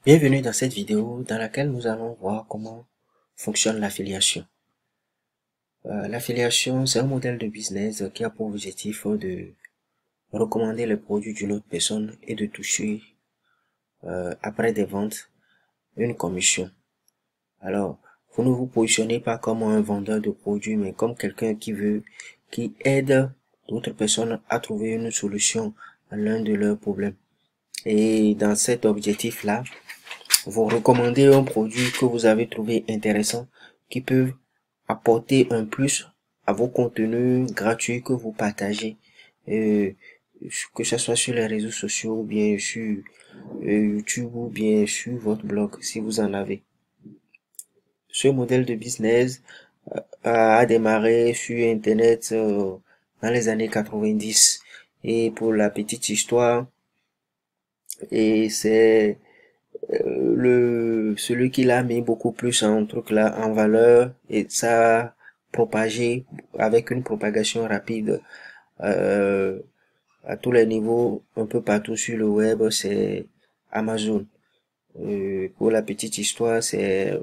Bienvenue dans cette vidéo dans laquelle nous allons voir comment fonctionne l'affiliation. L'affiliation, c'est un modèle de business qui a pour objectif de recommander les produits d'une autre personne et de toucher, après des ventes, une commission. Alors, vous ne vous positionnez pas comme un vendeur de produits, mais comme quelqu'un qui aide d'autres personnes à trouver une solution à l'un de leurs problèmes. Et dans cet objectif-là, vous recommandez un produit que vous avez trouvé intéressant qui peut apporter un plus à vos contenus gratuits que vous partagez, euh, que ce soit sur les réseaux sociaux ou bien sur YouTube ou bien sur votre blog si vous en avez. Ce modèle de business a démarré sur Internet dans les années 90 et pour la petite histoire, et c'est celui qui l'a mis beaucoup plus en truc là en valeur, et ça a propagé avec une propagation rapide euh, à tous les niveaux un peu partout sur le web. C'est Amazon. Pour la petite histoire, c'est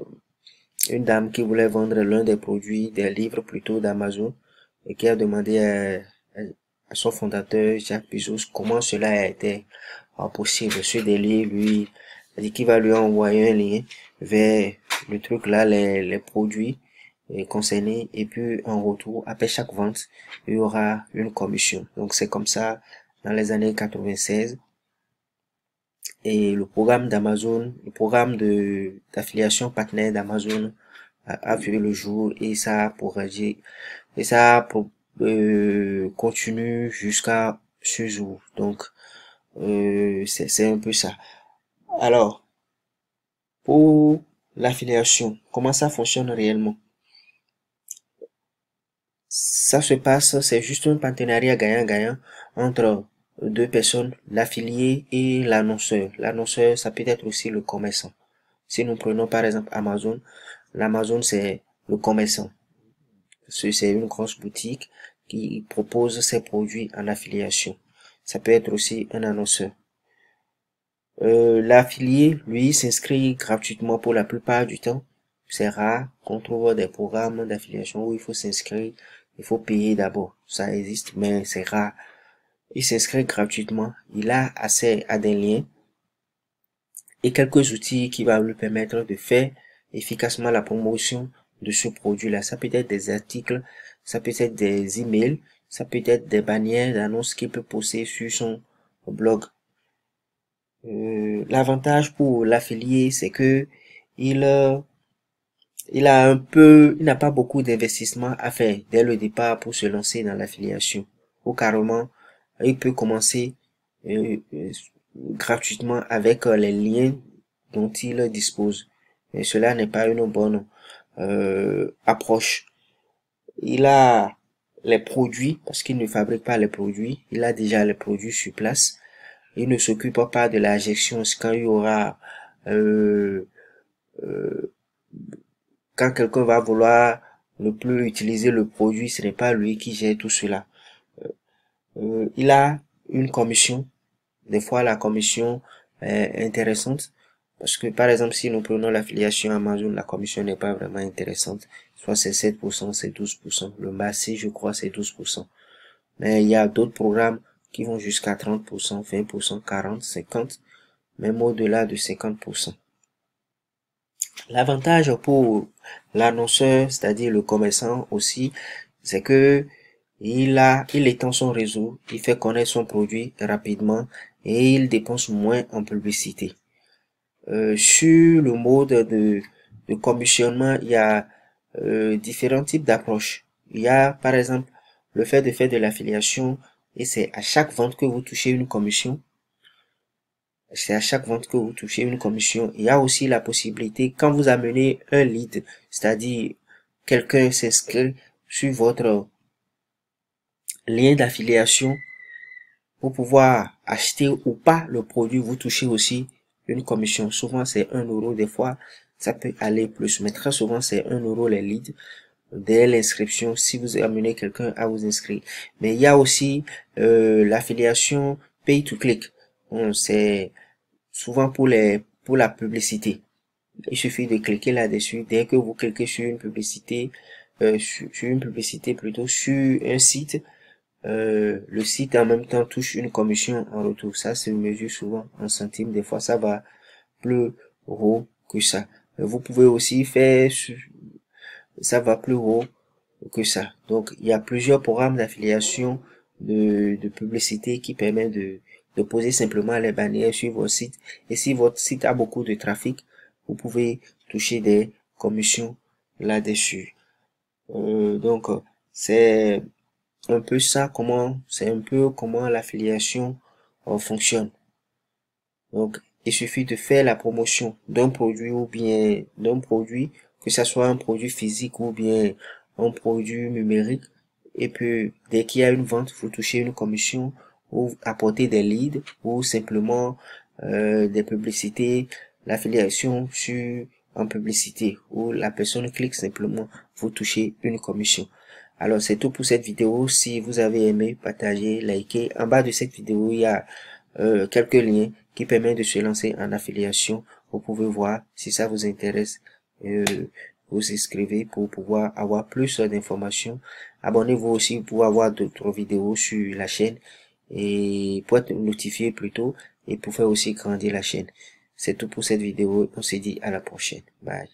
une dame qui voulait vendre l'un des produits, des livres plutôt d'Amazon, et qui a demandé à son fondateur Jeff Bezos comment cela a été possible. Ce délire, lui a dit qu'il va lui envoyer un lien vers le truc là, les produits concernés, et puis en retour, après chaque vente, il y aura une commission. Donc c'est comme ça dans les années 96. Et le programme d'Amazon, le programme d'affiliation partenaire d'Amazon a vu le jour, et ça a propagé, et ça continue jusqu'à ce jour. Donc, c'est un peu ça. Alors, pour l'affiliation, comment ça fonctionne réellement? Ça se passe, c'est juste un partenariat gagnant-gagnant entre deux personnes, l'affilié et l'annonceur. L'annonceur, ça peut être aussi le commerçant. Si nous prenons par exemple Amazon, l'Amazon c'est le commerçant. C'est une grosse boutique qui propose ses produits en affiliation. Ça peut être aussi un annonceur. L'affilié, lui, s'inscrit gratuitement pour la plupart du temps. C'est rare qu'on trouve des programmes d'affiliation où il faut s'inscrire, il faut payer d'abord. Ça existe, mais c'est rare. Il s'inscrit gratuitement. Il a accès à des liens et quelques outils qui vont lui permettre de faire efficacement la promotion de ce produit-là. Ça peut être des articles, ça peut être des emails, ça peut être des bannières d'annonces qu'il peut poster sur son blog. L'avantage pour l'affilié, c'est que il, euh, il n'a pas beaucoup d'investissement à faire dès le départ pour se lancer dans l'affiliation. Ou carrément, il peut commencer euh, euh, gratuitement avec les liens dont il dispose. Et cela n'est pas une bonne approche. Il a les produits, parce qu'il ne fabrique pas les produits, il a déjà les produits sur place. Il ne s'occupe pas de la gestion quand il y aura euh, euh, quand quelqu'un va vouloir ne plus utiliser le produit, ce n'est pas lui qui gère tout cela. Il a une commission. Des fois, la commission est intéressante. Parce que, par exemple, si nous prenons l'affiliation Amazon, la commission n'est pas vraiment intéressante. Soit c'est 7%, c'est 12%. Le massif, je crois, c'est 12%. Mais il y a d'autres programmes qui vont jusqu'à 30%, 20%, 40%, 50%, même au-delà de 50%. L'avantage pour l'annonceur, c'est-à-dire le commerçant aussi, c'est que il étend son réseau, il fait connaître son produit rapidement et il dépense moins en publicité. Sur le mode de commissionnement, il y a différents types d'approches. Il y a par exemple le fait de faire de l'affiliation, et c'est à chaque vente que vous touchez une commission. C'est à chaque vente que vous touchez une commission. Il y a aussi la possibilité, quand vous amenez un lead, c'est-à-dire quelqu'un s'inscrit sur votre lien d'affiliation pour pouvoir acheter ou pas le produit, vous touchez aussi une commission. Souvent c'est 1 euro, des fois ça peut aller plus, mais très souvent c'est 1 euro les leads dès l'inscription si vous amenez quelqu'un à vous inscrire. Mais il y a aussi l'affiliation pay to click. Bon, c'est souvent pour les pour la publicité. Il suffit de cliquer là-dessus. Dès que vous cliquez sur une publicité, plutôt sur un site, le site en même temps touche une commission en retour. Ça se mesure souvent en centimes. Des fois, ça va plus haut que ça. Vous pouvez aussi faire, ça va plus haut que ça. Donc, il y a plusieurs programmes d'affiliation de publicité qui permettent de poser simplement les bannières sur votre site. Et si votre site a beaucoup de trafic, vous pouvez toucher des commissions là-dessus. Donc, c'est un peu ça, c'est un peu comment l'affiliation fonctionne. Donc, il suffit de faire la promotion d'un produit ou bien d'un produit, que ça soit un produit physique ou bien un produit numérique. Et puis, dès qu'il y a une vente, vous touchez une commission ou apporter des leads ou simplement des publicités, l'affiliation sur en publicité où la personne clique simplement, vous touchez une commission. Alors, c'est tout pour cette vidéo. Si vous avez aimé, partagez, likez. En bas de cette vidéo, il y a quelques liens qui permettent de se lancer en affiliation. Vous pouvez voir si ça vous intéresse. Vous inscrivez pour pouvoir avoir plus d'informations. Abonnez-vous aussi pour avoir d'autres vidéos sur la chaîne et pour être notifié plus tôt et pour faire aussi grandir la chaîne. C'est tout pour cette vidéo. On se dit à la prochaine. Bye.